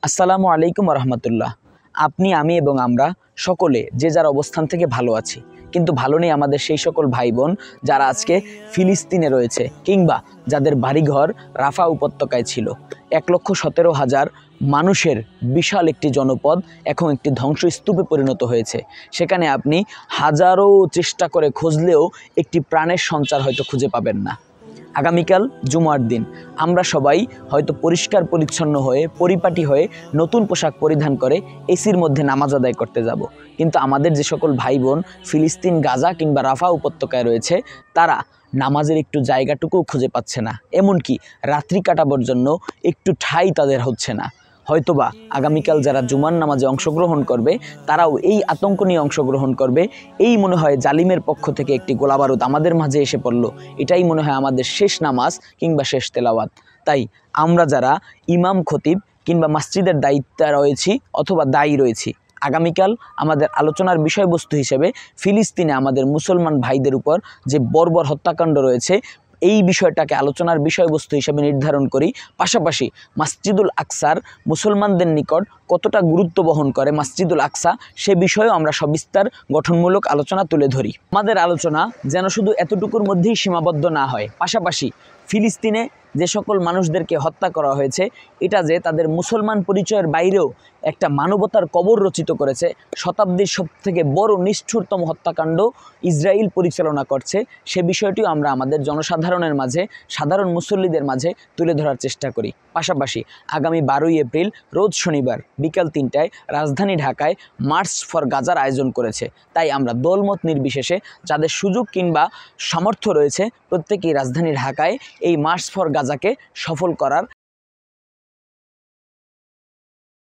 আসসালামু আলাইকুম রহমতুল্লাহ। আপনি, আমি এবং আমরা সকলে যে যার অবস্থান থেকে ভালো আছি, কিন্তু ভালো নেই আমাদের সেই সকল ভাই বোন যারা আজকে ফিলিস্তিনে রয়েছে কিংবা যাদের বাড়িঘর রাফা উপত্যকায় ছিল। 1,17,000 মানুষের বিশাল একটি জনপদ এখন একটি ধ্বংসস্তূপে পরিণত হয়েছে। সেখানে আপনি হাজারো চেষ্টা করে খুঁজলেও একটি প্রাণের সঞ্চার হয়তো খুঁজে পাবেন না। আগামীকাল জুমার দিন আমরা সবাই হয়তো পরিষ্কার পরিচ্ছন্ন হয়ে পরিপাটি হয়ে নতুন পোশাক পরিধান করে এসির মধ্যে নামাজ আদায় করতে যাব, কিন্তু আমাদের যে সকল ভাই বোন ফিলিস্তিন, গাজা কিংবা রাফা উপত্যকায় রয়েছে তারা নামাজের একটু জায়গাটুকুও খুঁজে পাচ্ছে না, এমনকি রাত্রি কাটাবার জন্য একটু ঠাঁই তাদের হচ্ছে না। হয়তোবা আগামীকাল যারা জুমার নামাজে অংশগ্রহণ করবে তারাও এই আতঙ্ক নিয়ে অংশগ্রহণ করবে। এই মনে হয় জালিমের পক্ষ থেকে একটি গোলাবারুদ আমাদের মাঝে এসে পড়ল, এটাই মনে হয় আমাদের শেষ নামাজ কিংবা শেষ তেলাওয়াত। তাই আমরা যারা ইমাম, খতিব কিংবা মসজিদের দায়িত্বে রয়েছি অথবা দায়ী রয়েছি, আগামীকাল আমাদের আলোচনার বিষয়বস্তু হিসেবে ফিলিস্তিনে আমাদের মুসলমান ভাইদের উপর যে বর্বর হত্যাকাণ্ড রয়েছে এই বিষয়টাকে আলোচনার বিষয়বস্তু হিসেবে নির্ধারণ করি। পাশাপাশি মসজিদুল আকসার মুসলমানদের নিকট কতটা গুরুত্ব বহন করে মসজিদুল আকসা, সে বিষয়েও আমরা সবিস্তার গঠনমূলক আলোচনা তুলে ধরি। আমাদের আলোচনা যেন শুধু এতটুকুর মধ্যেই সীমাবদ্ধ না হয়, পাশাপাশি ফিলিস্তিনে যে সকল মানুষদেরকে হত্যা করা হয়েছে এটা যে তাদের মুসলমান পরিচয়ের বাইরেও একটা মানবতার কবর রচিত করেছে, শতাব্দীর সবথেকে বড় নিষ্ঠুরতম হত্যাকাণ্ড ইসরায়েল পরিচালনা করছে, সে বিষয়টিও আমরা আমাদের জনসাধারণের মাঝে, সাধারণ মুসল্লিদের মাঝে তুলে ধরার চেষ্টা করি। পাশাপাশি আগামী 12ই এপ্রিল রোজ শনিবার বিকাল 3টায় রাজধানী ঢাকায় মার্চ ফর গাজার আয়োজন করেছে। তাই আমরা দলমত নির্বিশেষে যাদের সুযোগ কিংবা সামর্থ্য রয়েছে প্রত্যেকেই রাজধানী ঢাকায় এই মার্চ ফর গাজাকে সফল করার